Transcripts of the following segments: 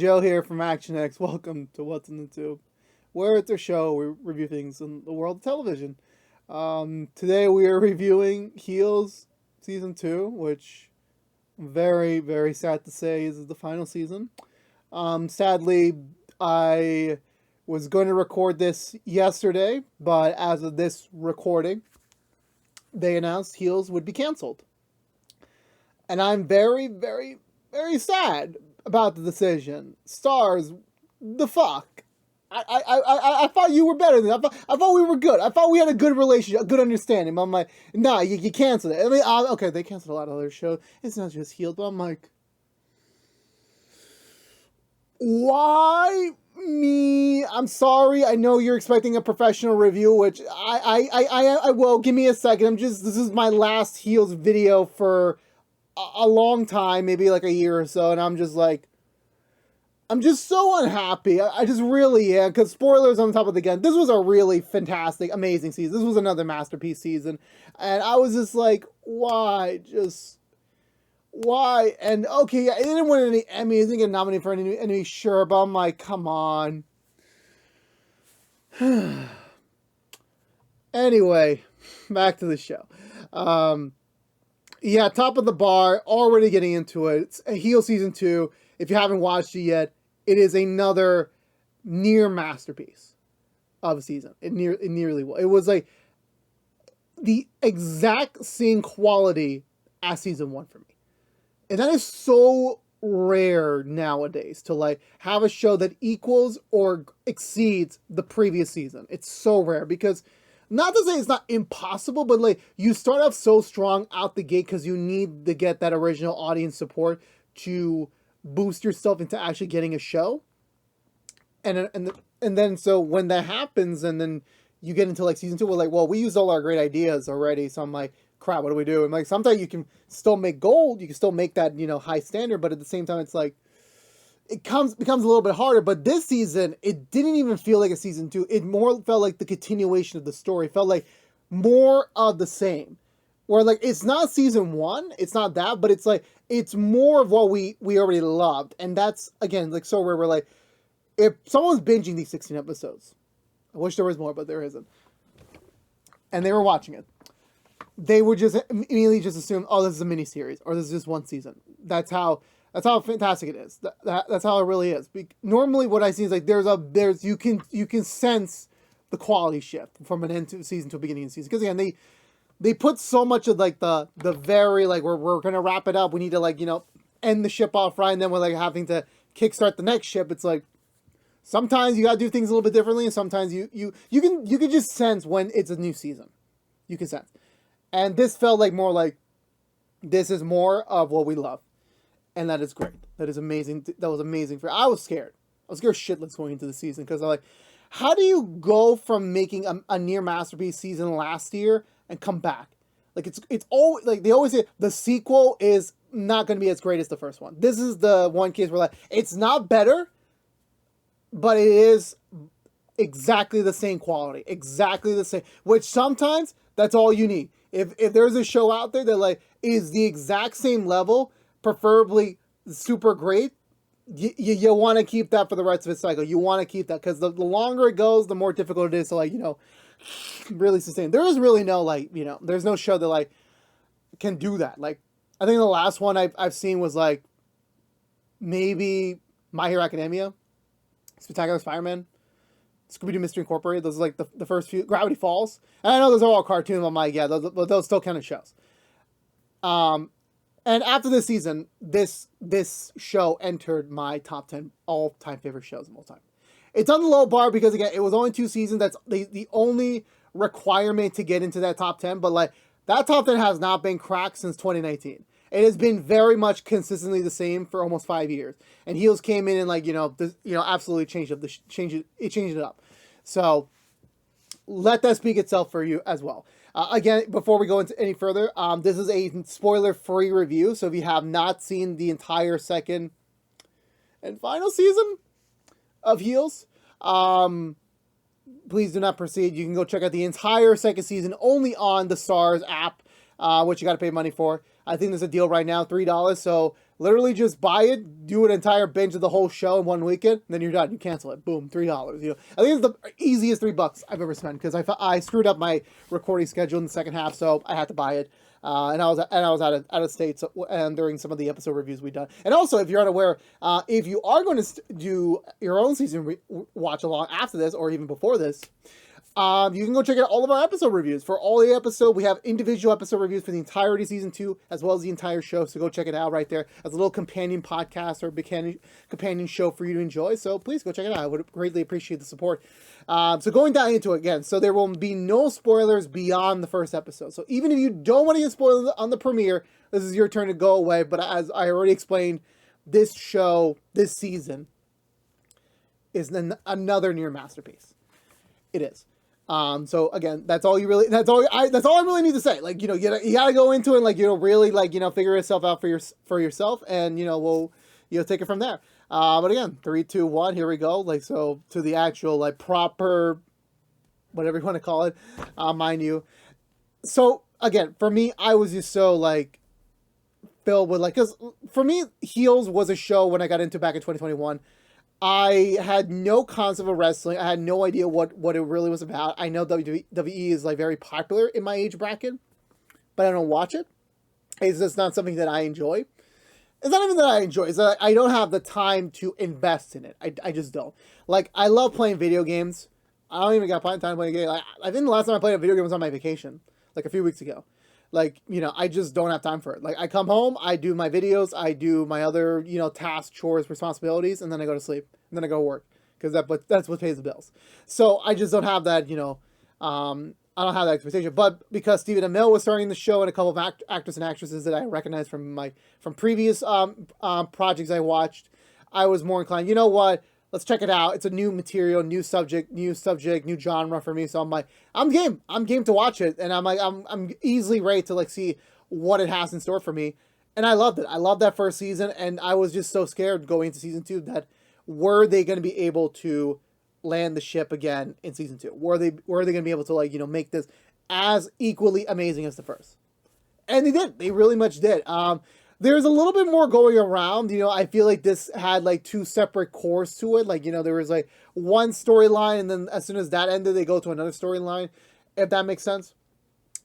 Joe here from ActionX. Welcome to What's in the Tube, where it's a show we review things in the world of television. Today we are reviewing Heels Season 2, which I'm very, very sad to say is the final season. Sadly, I was going to record this yesterday, but as of this recording, they announced Heels would be canceled. And I'm very, very, very sad about the decision. Stars, the fuck. I thought you were better than that. I thought we were good. I thought we had a good relationship, a good understanding. But I'm like, nah, you canceled it. I mean, okay, they canceled a lot of other shows. It's not just Healed, but I'm like, why me? I'm sorry. I know you're expecting a professional review, which I will. Give me a second. This is my last Heels video for a long time, maybe like a year or so, and I'm just so unhappy. I just really am, because spoilers on top of the gun. This was a really fantastic, amazing season. This was another masterpiece season, and I was just like, why? Just why? And okay, yeah, it didn't win any Emmys, it didn't get nominated for any sure, but I'm like, come on. Anyway, back to the show. Yeah, top of the bar, already getting into it. It's a Heel Season 2. If you haven't watched it yet, it is another near masterpiece of a season. It nearly was. It was like the exact same quality as Season 1 for me. And that is so rare nowadays to like have a show that equals or exceeds the previous season. It's so rare because, not to say it's not impossible, but like you start off so strong out the gate because you need to get that original audience support to boost yourself into actually getting a show. And then so when that happens and then you get into like Season 2, we're like, well, we used all our great ideas already. So I'm like, crap, what do we do? And like sometimes you can still make gold, you can still make that, high standard, but at the same time it's like it becomes a little bit harder. But this season, it didn't even feel like a Season 2. It more felt like the continuation of the story. It felt like more of the same. Where like it's not Season 1, it's not that, but it's like it's more of what we already loved. And that's again like so rare. We're like, if someone's binging these 16 episodes, I wish there was more, but there isn't, and they were watching it, they would just immediately just assume, oh, this is a miniseries or this is just one season. That's how fantastic it is. That's how it really is. Normally, what I see is like you can sense the quality shift from an end to season to a beginning of the season, because again they put so much of like the very like we're gonna wrap it up. We need to like end the ship off right, and then we're like having to kickstart the next ship. It's like sometimes you gotta do things a little bit differently, and sometimes you can just sense when it's a new season. You can sense, and this felt like more like this is more of what we love. And that is great. That is amazing. That was amazing. I was scared. I was scared shitless going into the season because I'm like, how do you go from making a near masterpiece season last year and come back? Like it's always like they always say the sequel is not going to be as great as the first one. This is the one case where like it's not better, but it is exactly the same quality, exactly the same. Which sometimes that's all you need. If there's a show out there that like is the exact same level, preferably super great, you want to keep that for the rest of its cycle. You want to keep that because the longer it goes, the more difficult it is to like really sustain. There is really no like there's no show that like can do that. Like I think the last one I've seen was like maybe My Hero Academia, Spectacular Spider-Man, Scooby-Doo Mystery Incorporated. Those are like the first few. Gravity Falls. And I know those are all cartoons, but I'm like, yeah, those still kind of shows. And after this season, this show entered my top 10 all-time favorite shows of all time. It's on the low bar because, again, it was only 2 seasons. That's the only requirement to get into that top 10. But, like, that top 10 has not been cracked since 2019. It has been very much consistently the same for almost 5 years. And Heels came in and, like, absolutely changed it up. So, let that speak itself for you as well. Again, before we go into any further, this is a spoiler-free review, so if you have not seen the entire second and final season of Heels, please do not proceed. You can go check out the entire second season only on the Stars app, which you got to pay money for. I think there's a deal right now, $3, so Literally just buy it, do an entire binge of the whole show in one weekend, and then you're done. You cancel it. Boom, $3. You know, I think it's the easiest $3 I've ever spent because I screwed up my recording schedule in the second half, so I had to buy it. And I was out of state, so, and during some of the episode reviews we've done. And also, if you're unaware, if you are going to do your own season watch along after this or even before this, you can go check out all of our episode reviews. For all the episode, we have individual episode reviews for the entirety of season 2, as well as the entire show. So go check it out right there as a little companion podcast or companion show for you to enjoy. So please go check it out. I would greatly appreciate the support. So going down into it again, so there will be no spoilers beyond the first episode. So even if you don't want to get spoiled on the premiere, this is your turn to go away. But as I already explained, this show, this season, is another near masterpiece. It is. So again, that's all I really need to say. Like, you know, you gotta go into it and, like, you know, really, like, you know, figure yourself out for yourself, and, you know, we'll, you know, take it from there. But again, 3, 2, 1, here we go. Like, so to the actual, like, proper, whatever you want to call it, mind you. So again, for me, I was just so, like, filled with, like, cause for me, Heels was a show when I got into back in 2021. I had no concept of wrestling. I had no idea what it really was about. I know WWE is, like, very popular in my age bracket, but I don't watch it. It's just not something that I enjoy. It's not even that I enjoy. It's that I don't have the time to invest in it. I just don't. Like, I love playing video games. I don't even got time playing a game. I think the last time I played a video game was on my vacation, like a few weeks ago. Like, you know, I just don't have time for it. Like, I come home, I do my videos, I do my other, you know, tasks, chores, responsibilities, and then I go to sleep. And then I go to work. Because that's what pays the bills. So I just don't have that, you know, I don't have that expectation. But because Stephen Amell was starting the show and a couple of actors and actresses that I recognize from previous projects I watched, I was more inclined, you know what? Let's check it out. It's a new material, new subject, new genre for me. So I'm like, I'm game to watch it. And I'm like, I'm easily ready to, like, see what it has in store for me. And I loved it. I loved that first season. And I was just so scared going into season 2 that were they going to be able to land the ship again in season 2? Were they going to be able to, like, you know, make this as equally amazing as the first? And they did. They really much did. There's a little bit more going around. You know, I feel like this had, like, 2 separate cores to it. Like, you know, there was, like, one storyline, and then as soon as that ended, they go to another storyline, if that makes sense.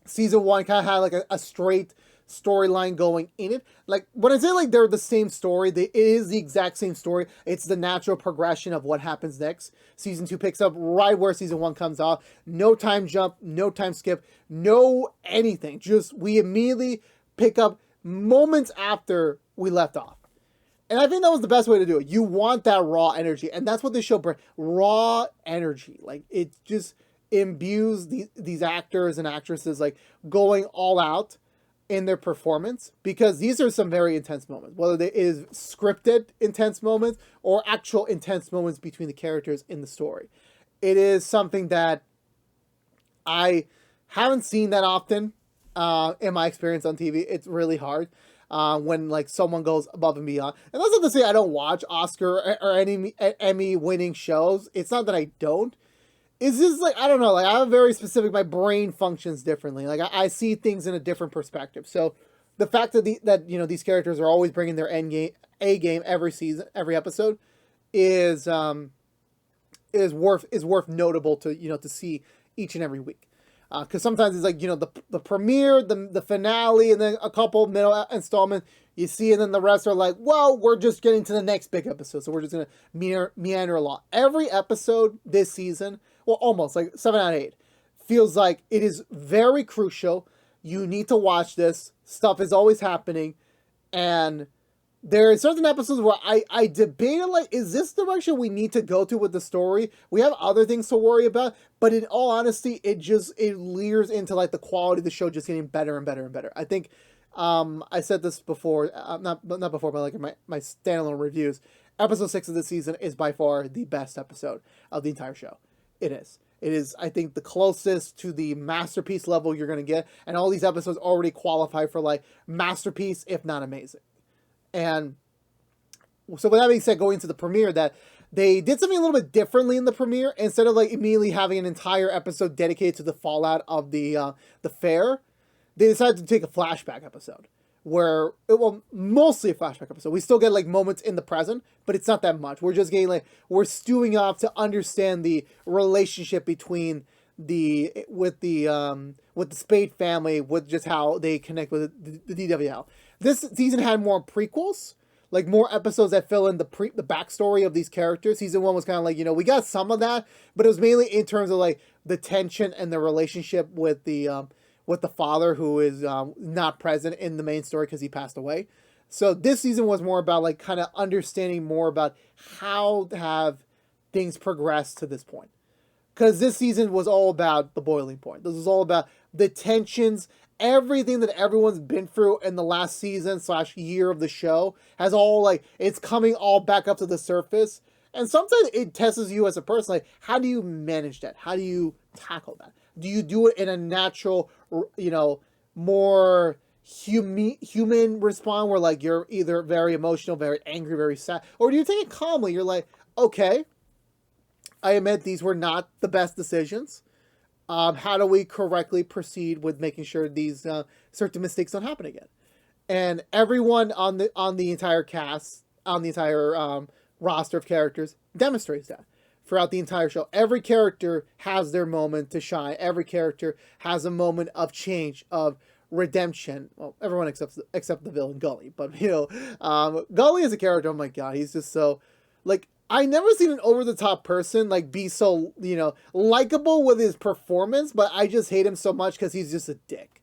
Season 1 kind of had, like, a straight storyline going in it. Like, when I say, like, they're the same story, it is the exact same story. It's the natural progression of what happens next. Season 2 picks up right where season 1 comes off. No time jump, no time skip, no anything. Just, we immediately pick up moments after we left off. And I think that was the best way to do it. You want that raw energy, and that's what this show brings. Raw energy. Like, it just imbues these actors and actresses, like, going all out in their performance, because these are some very intense moments, whether it is scripted intense moments or actual intense moments between the characters in the story. It is something that I haven't seen that often in my experience on TV. It's really hard when, like, someone goes above and beyond. And that's not to say I don't watch Oscar or any Emmy winning shows. It's not that I don't. It's just, like, I don't know, like, I have a very specific, my brain functions differently. Like, I see things in a different perspective. So the fact that you know, these characters are always bringing their A game every season, every episode is worth notable to, you know, to see each and every week. Because sometimes it's like, you know, the premiere, the finale, and then a couple middle installments you see, and then the rest are like, well, we're just getting to the next big episode, so we're just gonna meander along. Every episode this season, well, almost, like 7 out of 8, feels like it is very crucial. You need to watch this. Stuff is always happening, and there are certain episodes where I debated, like, is this the direction we need to go to with the story? We have other things to worry about, but in all honesty, it leers into, like, the quality of the show just getting better and better and better. I think, I said this before, not before, but, like, in my standalone reviews, episode 6 of this season is by far the best episode of the entire show. It is, I think, the closest to the masterpiece level you're going to get, and all these episodes already qualify for, like, masterpiece, if not amazing. And so with that being said, going into the premiere, that they did something a little bit differently in the premiere. Instead of, like, immediately having an entire episode dedicated to the fallout of the fair, they decided to take a flashback episode where well, mostly a flashback episode. We still get like moments in the present, but it's not that much. We're just getting like we're stewing up to understand the relationship between with the Spade family, with just how they connect with the DWL. This season had more prequels, like more episodes that fill in the backstory of these characters. Season 1 was kind of like, we got some of that, but it was mainly in terms of like the tension and the relationship with the father, who is not present in the main story because he passed away. So this season was more about like kind of understanding more about how have things progressed to this point. Because this season was all about the boiling point. This was all about the tensions, everything that everyone's been through in the last season / year of the show has all like, it's coming all back up to the surface. And sometimes it tests you as a person. Like, how do you manage that? How do you tackle that? Do you do it in a natural, more human response where like you're either very emotional, very angry, very sad? Or do you take it calmly? You're like, okay, I admit these were not the best decisions. How do we correctly proceed with making sure these certain mistakes don't happen again? And everyone on the entire cast, on the entire roster of characters, demonstrates that throughout the entire show. Every character has their moment to shine. Every character has a moment of change, of redemption. Well, everyone except the villain Gully, but Gully is a character. Oh my god, he's just so like. I never seen an over-the-top person like be so, likable with his performance, but I just hate him so much because he's just a dick.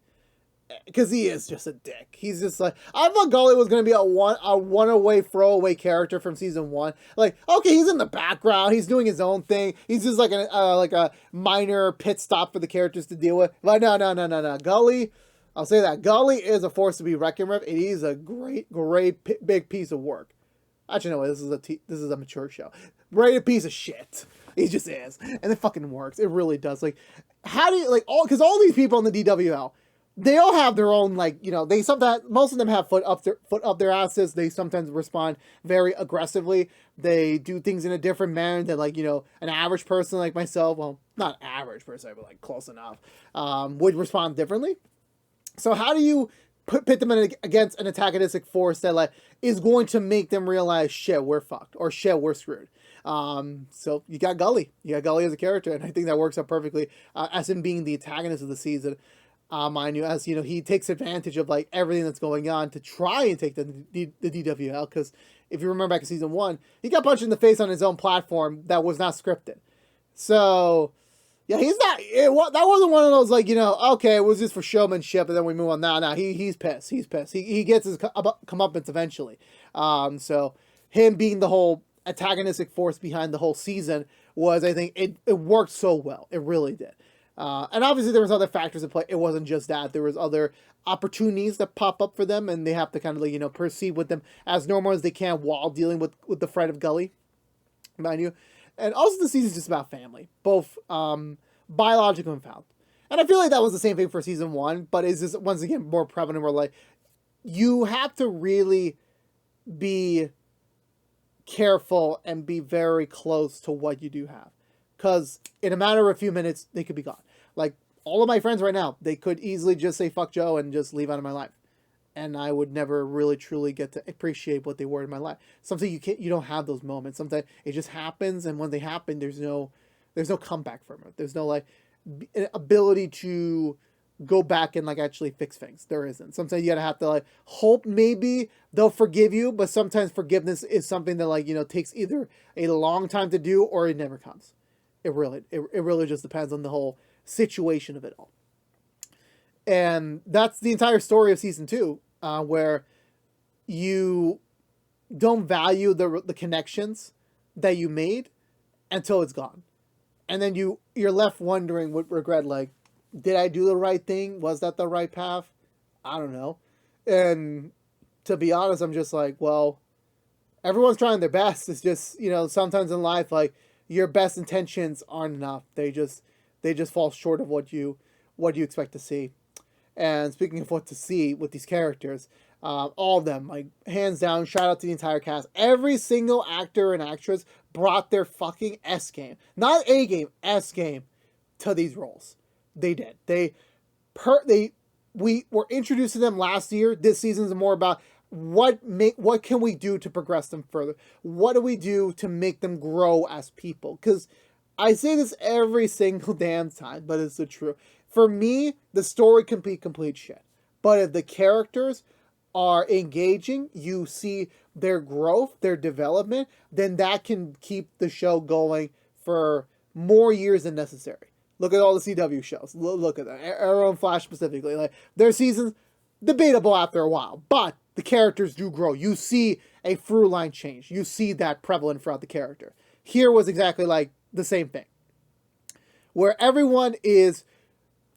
Because he is just a dick. He's just like, I thought Gully was going to be a one-away, throwaway character from season 1. Like, okay, he's in the background. He's doing his own thing. He's just like a minor pit stop for the characters to deal with. But no. Gully, I'll say that. Gully is a force to be reckoned with. And he's a great, big piece of work. Actually, no, this is a mature show. Right, a piece of shit. He just is. And it fucking works. It really does. Like, how do you, like, because all these people in the DWL, they all have their own, like, they sometimes, most of them have foot up their asses. They sometimes respond very aggressively. They do things in a different manner than, like, an average person like myself, well, not average per se, but, like, close enough, would respond differently. So how do you pit them against an antagonistic force that like is going to make them realize shit, we're fucked, or shit, we're screwed? So you got Gully. You got Gully as a character, and I think that works out perfectly as him being the antagonist of the season. Mind you, as he takes advantage of like everything that's going on to try and take the DWL. Because if you remember back in season 1, he got punched in the face on his own platform that was not scripted. So yeah, he's not. That wasn't one of those like okay, it was just for showmanship, and then we move on. Nah, he's pissed. He's pissed. He gets his comeuppance eventually. So him being the whole antagonistic force behind the whole season was, I think, it worked so well. It really did. And obviously there was other factors at play. It wasn't just that. There was other opportunities that pop up for them, and they have to kind of like proceed with them as normal as they can while dealing with the threat of Gully, mind you. And also the season's just about family, both biological and found. And I feel like that was the same thing for season 1, but it's just, once again, more prevalent where, like, you have to really be careful and be very close to what you do have. Because in a matter of a few minutes, they could be gone. Like, all of my friends right now, they could easily just say fuck Joe and just leave out of my life. And I would never really truly get to appreciate what they were in my life. Sometimes you don't have those moments. Sometimes it just happens, and when they happen, there's no comeback from it. There's no like ability to go back and like actually fix things. There isn't. Sometimes you gotta have to like hope maybe they'll forgive you, but sometimes forgiveness is something that like takes either a long time to do or it never comes. It really just depends on the whole situation of it all. And that's the entire story of season 2, where you don't value the connections that you made until it's gone. And then you're left wondering with regret, like, did I do the right thing? Was that the right path? I don't know. And to be honest, I'm just like, well, everyone's trying their best. It's just, sometimes in life, like, your best intentions aren't enough. They just fall short of what you expect to see. And speaking of what to see with these characters, all of them, like, hands down, shout out to the entire cast. Every single actor and actress brought their fucking S game. Not A game, S game to these roles. They did. They we were introduced to them last year. This season is more about what can we do to progress them further? What do we do to make them grow as people? Because I say this every single damn time, but it's the truth. For me, the story can be complete shit. But if the characters are engaging, you see their growth, their development, then that can keep the show going for more years than necessary. Look at all the CW shows. Look at that. Arrow and Flash specifically. Like, their seasons, debatable after a while, but the characters do grow. You see a through line change. You see that prevalent throughout the character. Here was exactly like the same thing. Where everyone is...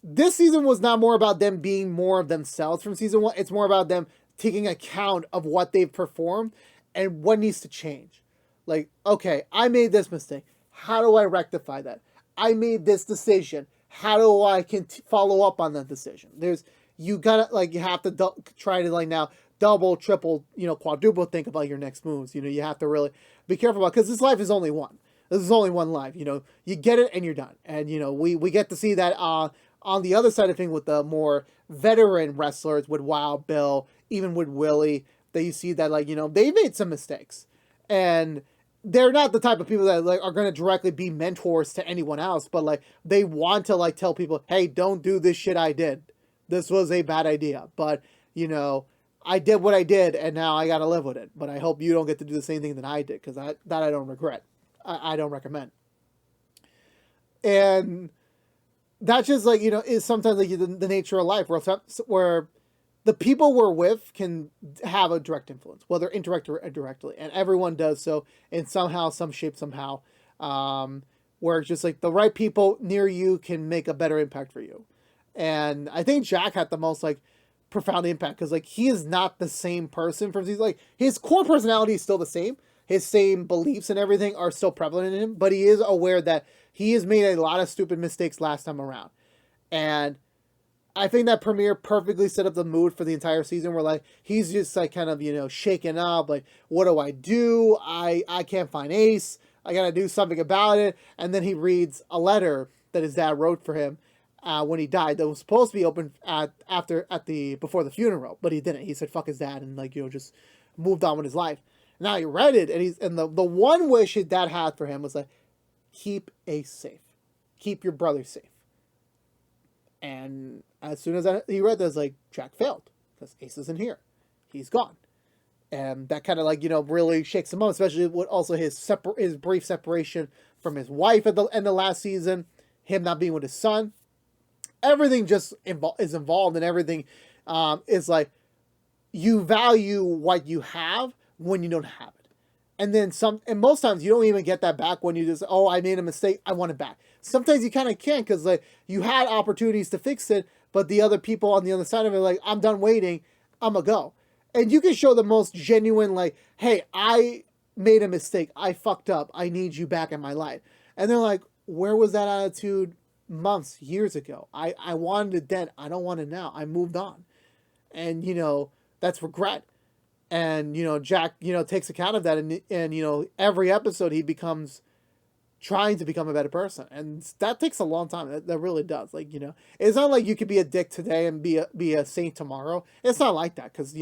This season was not more about them being more of themselves from season 1. It's more about them taking account of what they've performed and what needs to change. Like, okay, I made this mistake. How do I rectify that? I made this decision. How do I follow up on that decision? You gotta, like, you have to try to, like, now double, triple, quadruple think about your next moves. You have to really be careful about, because this life is only one. This is only one life. You get it and you're done. And, we get to see that on the other side of things with the more veteran wrestlers, with Wild Bill, even with Willie, that you see that, like, they made some mistakes. And they're not the type of people that, like, are going to directly be mentors to anyone else, but, like, they want to, like, tell people, hey, don't do this shit I did. This was a bad idea. But, I did what I did, and now I got to live with it. But I hope you don't get to do the same thing that I did, because that I don't regret. I don't recommend. And that's just, like, is sometimes, like, the nature of life, where the people we're with can have a direct influence, whether indirect or directly, and everyone does so in some shape, somehow, where it's just like the right people near you can make a better impact for you. And I think Jack had the most, like, profound impact, because, like, he is not the same person from these, like, his core personality is still the same. His same beliefs and everything are still prevalent in him, but he is aware that he has made a lot of stupid mistakes last time around. And I think that premiere perfectly set up the mood for the entire season, where, like, he's just, like, kind of, shaken up, like, what do? I can't find Ace. I gotta do something about it. And then he reads a letter that his dad wrote for him when he died, that was supposed to be open before the funeral, but he didn't. He said fuck his dad and, like, just moved on with his life. Now he read it, and the one wish his dad had for him was, like, keep Ace safe, keep your brother safe. And as soon as he read that, I was like, Jack failed, because Ace isn't here, he's gone. And that kind of, like, really shakes him up, especially with also his brief separation from his wife at the end of last season, him not being with his son. Everything just is involved, and everything is like, you value what you have when you don't have it. And then and most times you don't even get that back when you just, oh, I made a mistake, I want it back. Sometimes you kind of can't, because, like, you had opportunities to fix it, but the other people on the other side of it are like, I'm done waiting, I'm gonna go. And you can show the most genuine, like, hey, I made a mistake, I fucked up, I need you back in my life. And they're like, where was that attitude months, years ago? I wanted it then, I don't want it now, I moved on. And, that's regret. And, Jack, takes account of that, and every episode he becomes trying to become a better person. And that takes a long time. That really does. Like, it's not like you could be a dick today and be a saint tomorrow. It's not like that. Because,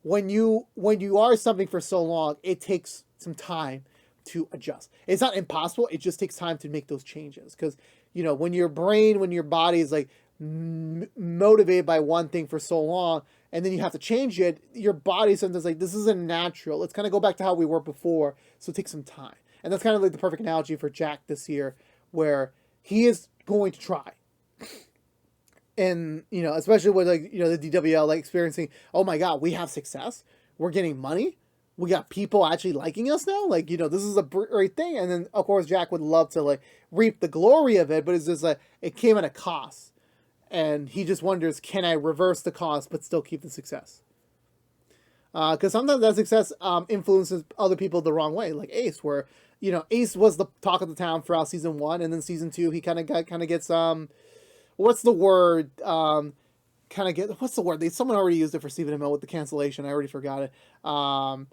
when you are something for so long, it takes some time to adjust. It's not impossible. It just takes time to make those changes. Because, when your body is, like, motivated by one thing for so long, and then you have to change it, your body sometimes, like, this isn't natural. Let's kind of go back to how we were before. So it takes some time. And that's kind of like the perfect analogy for Jack this year, where he is going to try. And, especially with, like, the DWL, like, experiencing, oh my God, we have success. We're getting money. We got people actually liking us now. Like, this is a great thing. And then, of course, Jack would love to, like, reap the glory of it, but it's just like, it came at a cost. And he just wonders, can I reverse the cost but still keep the success? Because sometimes that success influences other people the wrong way, like Ace, where, Ace was the talk of the town throughout season 1, and then season 2 he kind of gets what's the word? What's the word? Someone already used it for Stephen Amell with the cancellation. I already forgot it. I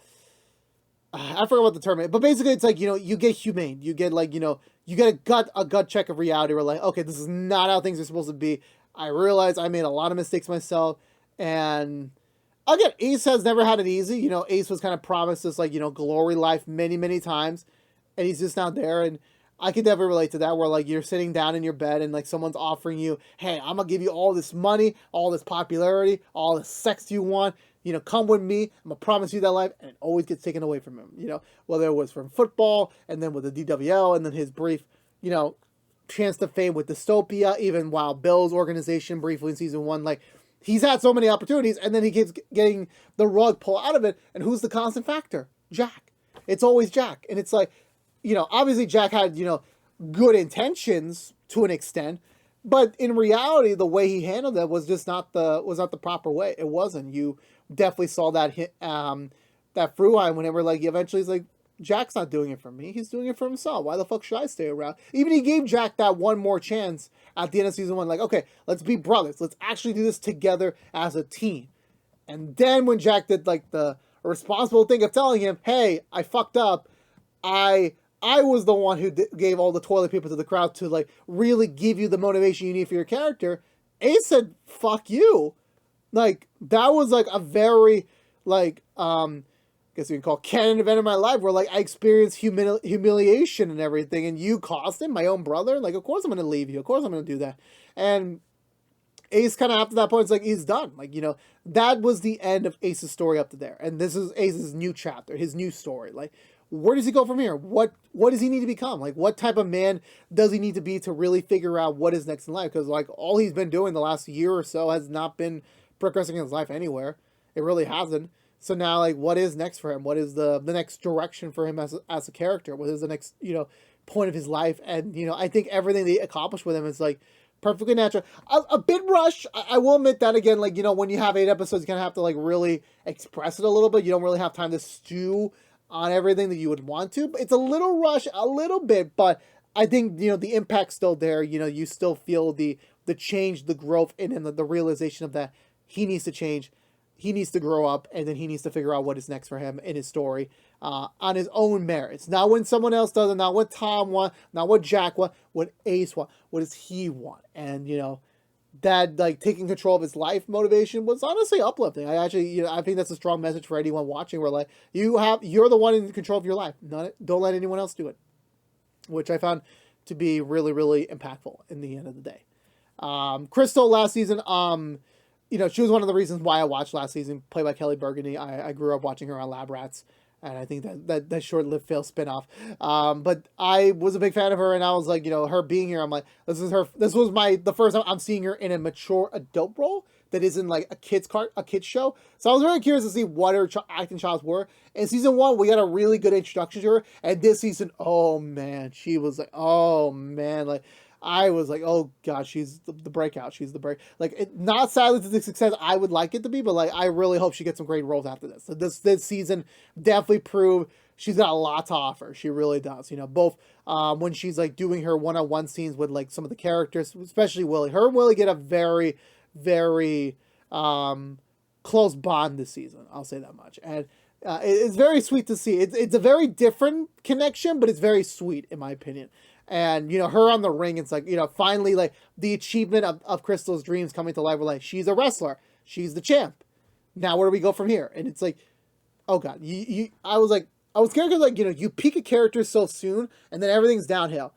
forgot what the term is, but basically it's like, you get humane. You get, like, you get a gut check of reality where, like, okay, this is not how things are supposed to be. I realized I made a lot of mistakes myself. And again, Ace has never had it easy. You know, Ace was kind of promised this, like, you know, glory life many, many times, and he's just not there. And I could never relate to that, where like you're sitting down in your bed and like someone's offering you, hey, I'm gonna give you all this money, all this popularity, all the sex you want. You know, come with me. I'm gonna promise you that life, and it always gets taken away from him. You know, whether it was from football, and then with the DWL, and then his brief, you know, chance to fame with Dystopia, even while Bill's organization briefly in season 1, like, he's had so many opportunities, and then he keeps getting the rug pulled out of it. And who's the constant factor? Jack. It's always Jack. And it's like, you know, obviously Jack had, you know, good intentions to an extent, but in reality, the way he handled it was just not the proper way. It wasn't. You definitely saw that that through line whenever, like, eventually he's like, Jack's not doing it for me. He's doing it for himself. Why the fuck should I stay around? Even he gave Jack that one more chance at the end of season 1. Like, okay, let's be brothers. Let's actually do this together as a team. And then when Jack did, like, the responsible thing of telling him, hey, I fucked up. I was the one who gave all the toilet paper to the crowd to, like, really give you the motivation you need for your character. Ace said, fuck you. Like, that was, like, a very, like, I guess you can call canon event in my life where, like, I experienced humiliation and everything, and you cost him, my own brother. Like, of course I'm going to leave you. Of course I'm going to do that. And Ace kind of after that point, it's like, he's done. Like, you know, that was the end of Ace's story up to there. And this is Ace's new chapter, his new story. Like, where does he go from here? What does he need to become? Like, what type of man does he need to be to really figure out what is next in life? Because, like, all he's been doing the last year or so has not been progressing in his life anywhere. It really hasn't. So now, like, what is next for him? What is the next direction for him as a character? What is the next, you know, point of his life? And, you know, I think everything they accomplished with him is, like, perfectly natural. A bit rushed. I will admit that, again, like, you know, when you have 8 episodes, you kind of have to, like, really express it a little bit. You don't really have time to stew on everything that you would want to. But it's a little rushed, a little bit, but I think, you know, the impact's still there. You know, you still feel the change, the growth, and the realization of that he needs to change. He needs to grow up, and then he needs to figure out what is next for him in his story on his own merits. Not when someone else does it, not what Tom want, not what Jack want, what Ace want. What does he want? And, you know, that, like, taking control of his life motivation was honestly uplifting. I actually, you know, I think that's a strong message for anyone watching, where, like, you're the one in control of your life. Don't let anyone else do it, which I found to be really, really impactful in the end of the day. Crystal last season, you know, she was one of the reasons why I watched last season, played by Kelly Burgundy. I grew up watching her on Lab Rats, and I think that short-lived fail spinoff. But I was a big fan of her, and I was like, you know, her being here, I'm like, this was the first time I'm seeing her in a mature adult role that isn't like a kid's show. So I was very curious to see what her acting chops were. In season 1, we got a really good introduction to her, and this season, oh man, she was like, oh man, like, I was like, oh god, she's the breakout. She's the break. Like, not sadly to the success I would like it to be, but, like, I really hope she gets some great roles after this. So this season definitely proved she's got a lot to offer. She really does. You know, both when she's, like, doing her one-on-one scenes with, like, some of the characters, especially Willie. Her and Willie get a very, very close bond this season. I'll say that much. And it's very sweet to see. It's a very different connection, but it's very sweet in my opinion. And, you know, her on the ring, it's like, you know, finally, like, the achievement of Crystal's dreams coming to life. We're like, she's a wrestler. She's the champ. Now where do we go from here? And it's like, oh god, I was scared because, like, you know, you peak a character so soon, and then everything's downhill.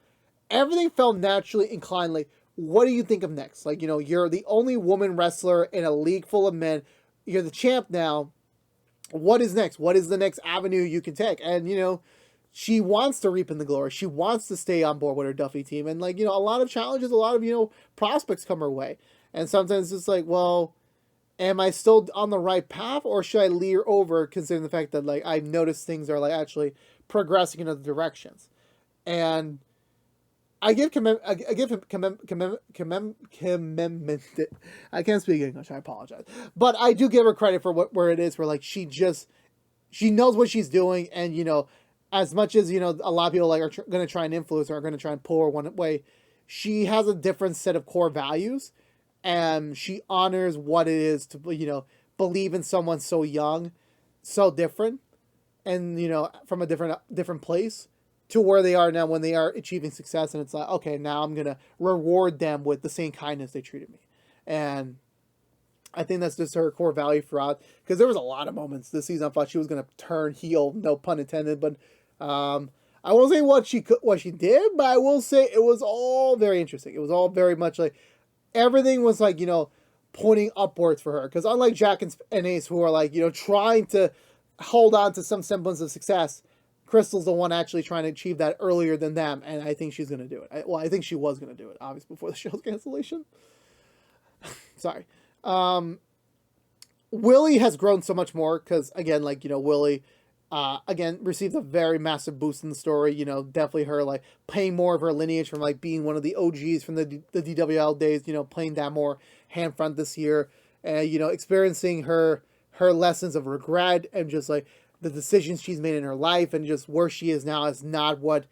Everything felt naturally inclined. Like, what do you think of next? Like, you know, you're the only woman wrestler in a league full of men. You're the champ now. What is next? What is the next avenue you can take? And, you know, she wants to reap in the glory. She wants to stay on board with her Duffy team. And, like, you know, a lot of challenges, a lot of, you know, prospects come her way. And sometimes it's like, well, am I still on the right path, or should I leer over, considering the fact that, like, I've noticed things are, like, actually progressing in other directions. And I give I can't speak English, I apologize. But I do give her credit for where it is, where, like, she knows what she's doing. And, you know, as much as, you know, a lot of people, like, are going to try and influence her, are going to try and pull her one way, she has a different set of core values, and she honors what it is to, you know, believe in someone so young, so different, and, you know, from a different place to where they are now when they are achieving success. And it's like, okay, now I'm going to reward them with the same kindness they treated me. And I think that's just her core value throughout. Because there was a lot of moments this season I thought she was going to turn heel, no pun intended. But I won't say what she did, but I will say it was all very interesting. It was all very much like everything was like, pointing upwards for her. Because unlike Jack and Ace, who are like, trying to hold on to some semblance of success, Crystal's the one actually trying to achieve that earlier than them, and I think she's going to do it. I think she was going to do it, obviously, before the show's cancellation. Sorry. Willie has grown so much more because, again, like, Willie, again, received a very massive boost in the story. Definitely her, like, paying more of her lineage from, like, being one of the OGs from the DWL days, playing that more hand front this year, and, experiencing her lessons of regret and just, like, the decisions she's made in her life and just where she is now is not what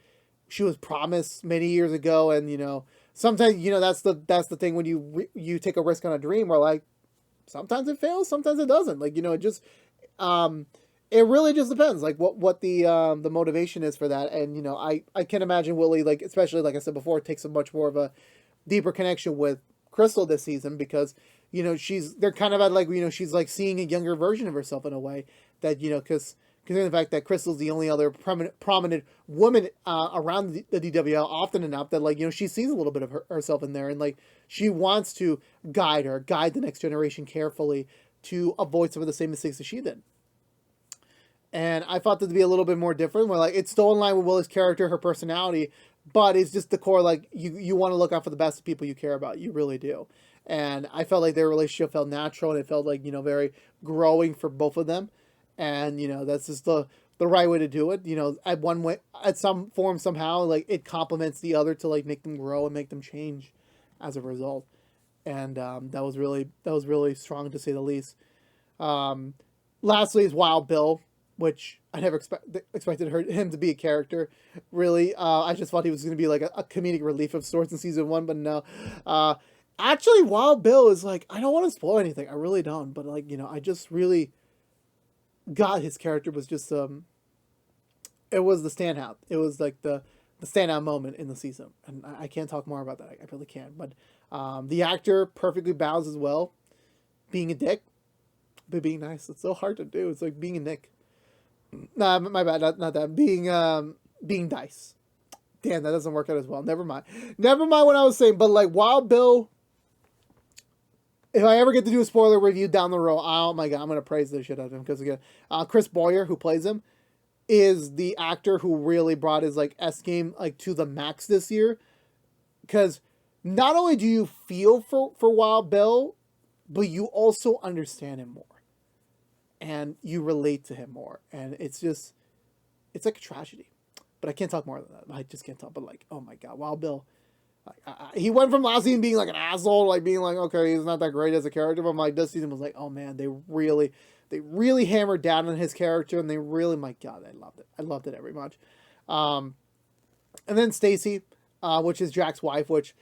she was promised many years ago. And, sometimes, that's the thing when you take a risk on a dream where, like, sometimes it fails, sometimes it doesn't. Like, it just, it really just depends, like, what the motivation is for that. And, I can imagine Willie, like, especially, like I said before, takes a much more of a deeper connection with Crystal this season because, they're kind of at, like, she's, like, seeing a younger version of herself in a way that, because considering the fact that Crystal's the only other prominent woman around the DWL often enough that, like, she sees a little bit of herself in there, and, like, she wants to guide the next generation carefully to avoid some of the same mistakes that she did. And I thought that to be a little bit more different, where, like, it's still in line with Willie's character, her personality, but it's just the core, like, you want to look out for the best of people you care about. You really do. And I felt like their relationship felt natural, and it felt like, very growing for both of them. And, that's just the right way to do it. At one way, at some form, somehow, like, it complements the other to, like, make them grow and make them change as a result. And that was really strong, to say the least. Lastly is Wild Bill, which I never expected him to be a character, really. I just thought he was going to be, like, a comedic relief of sorts in season 1, but no. Actually, Wild Bill is, like, I don't want to spoil anything. I really don't. But, like, I just really got his character was just, it was the standout. It was, like, the standout moment in the season. And I can't talk more about that. I really can't. But the actor perfectly balanced as well. Being a dick, but being nice. It's so hard to do. It's like being a Nick. Nah, my bad. Not that. Being Dice. Damn, that doesn't work out as well. Never mind what I was saying. But, like, Wild Bill, if I ever get to do a spoiler review down the road, oh my god, I'm going to praise the shit out of him. Because, again, Chris Boyer, who plays him, is the actor who really brought his, like, S game, like, to the max this year. Because not only do you feel for Wild Bill, but you also understand him more. And you relate to him more. And it's just, it's like a tragedy. But I can't talk more than that. I just can't talk. But, like, oh my god, Wild Bill. Like, he went from last season being, like, an asshole, like, being like, okay, he's not that great as a character. But, like, this season was like, oh man, they really hammered down on his character. And they really, my god, I loved it. I loved it very much. And then Stacy, which is Jack's wife, which,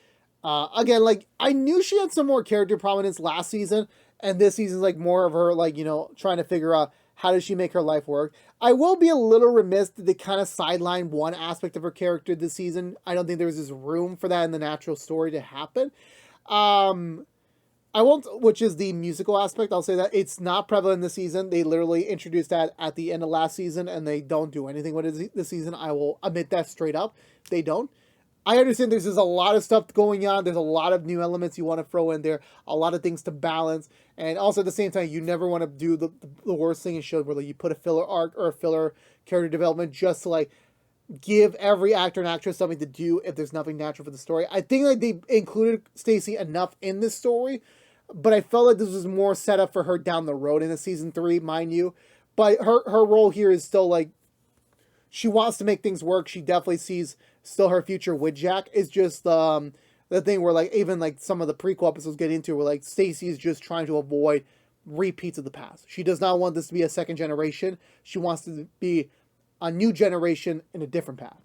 again, like, I knew she had some more character prominence last season. And this season's, like, more of her, like, trying to figure out how does she make her life work. I will be a little remiss that they kind of sideline one aspect of her character this season. I don't think there was this room for that in the natural story to happen. I won't, which is the musical aspect. I'll say that it's not prevalent this season. They literally introduced that at the end of last season, and they don't do anything with it this season. I will admit that straight up. They don't. I understand there's a lot of stuff going on. There's a lot of new elements you want to throw in there, a lot of things to balance. And also at the same time, you never want to do the worst thing in shows where, like, you put a filler arc or a filler character development just to, like, give every actor and actress something to do if there's nothing natural for the story. I think, like, they included Stacy enough in this story, but I felt like this was more set up for her down the road in the season 3, mind you. But her role here is still, like, she wants to make things work. She definitely sees still her future with Jack. It's just the thing where, like, even, like, some of the prequel episodes get into where, like, Stacy is just trying to avoid repeats of the past. She does not want this to be a second generation. She wants to be a new generation in a different path.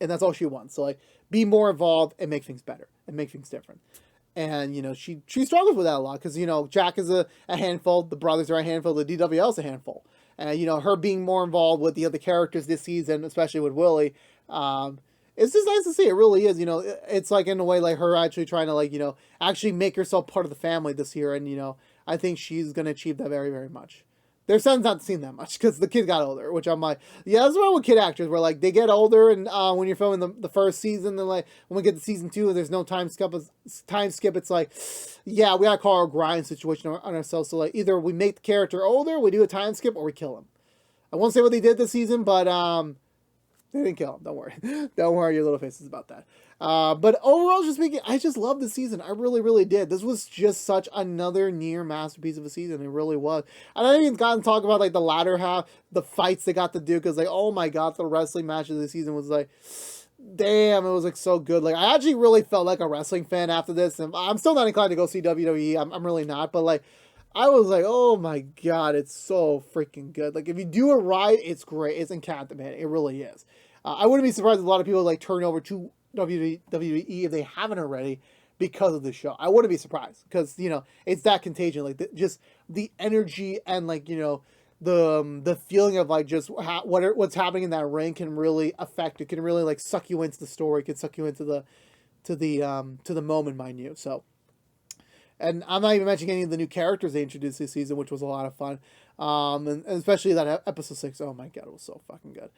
And that's all she wants. So, like, be more involved and make things better and make things different. And, she struggles with that a lot because, Jack is a handful. The brothers are a handful. The DWL is a handful. And, her being more involved with the other characters this season, especially with Willie, it's just nice to see. It really is. It's like in a way like her actually trying to like actually make herself part of the family this year, and I think she's gonna achieve that very very much. Their son's not seen that much because the kid got older, which I'm like, yeah, that's wrong with kid actors. Where like they get older, and when you're filming the first season, then like when we get to season 2, there's no time skip. It's like, yeah, we got to call a grind situation on ourselves. So like either we make the character older, we do a time skip, or we kill him. I won't say what they did this season, but they didn't kill him. Don't worry. Don't worry your little faces about that. But overall, just speaking, I just loved the season. I really, really did. This was just such another near masterpiece of a season. It really was. And I didn't even gotten to talk about like the latter half, the fights they got to do, because like, oh my god, the wrestling match of the season was like, damn, it was like so good. Like I actually really felt like a wrestling fan after this, and I'm still not inclined to go see WWE. I'm really not, but like, I was like, oh my god, it's so freaking good. Like if you do it right, it's great. It's encaptivating. It really is. I wouldn't be surprised if a lot of people like turn over to WWE if they haven't already because of the show. I wouldn't be surprised because it's that contagion. Like just the energy and like the feeling of like just what's happening in that ring can really affect. It can really like suck you into the story. It can suck you into the moment, mind you. So. And I'm not even mentioning any of the new characters they introduced this season, which was a lot of fun. And especially that episode 6. Oh my god, it was so fucking good.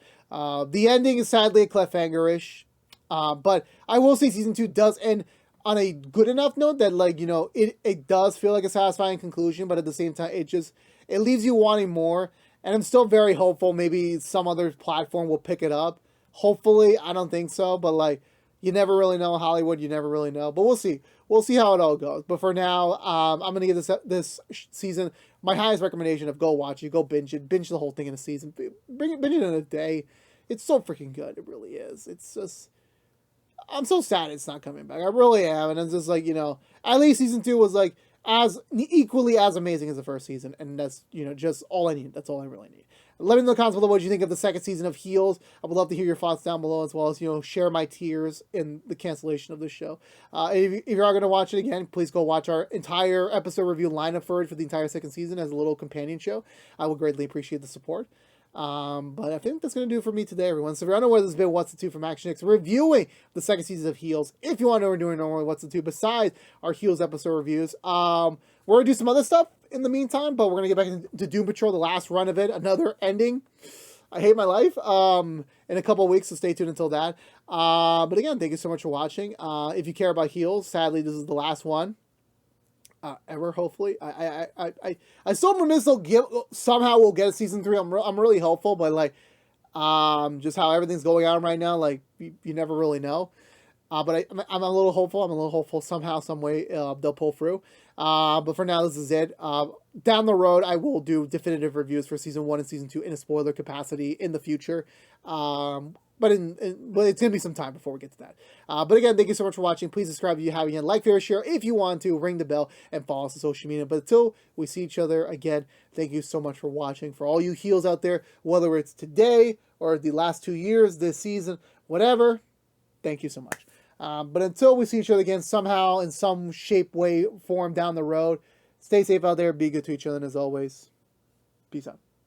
The ending is sadly a cliffhanger-ish. But I will say season 2 does end on a good enough note that like, it does feel like a satisfying conclusion, but at the same time, it leaves you wanting more. And I'm still very hopeful maybe some other platform will pick it up. Hopefully, I don't think so, but like, you never really know. Hollywood, you never really know. But we'll see. We'll see how it all goes. But for now, I'm going to give this season my highest recommendation of go watch it. Go binge it. Binge the whole thing in a season. Binge it in a day. It's so freaking good. It really is. It's just... I'm so sad it's not coming back. I really am. And it's just like, at least season 2 was like as equally as amazing as the first season. And that's, just all I need. That's all I really need. Let me know in the comments below what you think of the second season of Heels. I would love to hear your thoughts down below, as well as, share my tears in the cancellation of this show. If you are going to watch it again, please go watch our entire episode review lineup for the entire second season as a little companion show. I would greatly appreciate the support. But I think that's going to do it for me today, everyone. So if you're unaware, this has been What's the Two from ActionX, reviewing the second season of Heels. If you want to know what we're doing normally, What's the Two, besides our Heels episode reviews, we're going to do some other stuff in the meantime, but we're going to get back into Doom Patrol, the last run of it, another ending. I hate my life, in a couple of weeks, so stay tuned until that. But again, thank you so much for watching. If you care about Heels, sadly, this is the last one. Ever, hopefully. I still remiss somehow we'll get a season 3. I'm really hopeful, but like, just how everything's going on right now, like, you never really know. But I'm a little hopeful. I'm a little hopeful somehow, some way, they'll pull through. But for now, this is it. Down the road, I will do definitive reviews for season 1 and season 2 in a spoiler capacity in the future. But it's going to be some time before we get to that. But again, thank you so much for watching. Please subscribe if you haven't yet. Like, favorite, share if you want to. Ring the bell and follow us on social media. But until we see each other again, thank you so much for watching. For all you Heels out there, whether it's today or the last 2 years, this season, whatever, thank you so much. But until we see each other again somehow, in some shape, way, form down the road, stay safe out there. Be good to each other. And as always, peace out.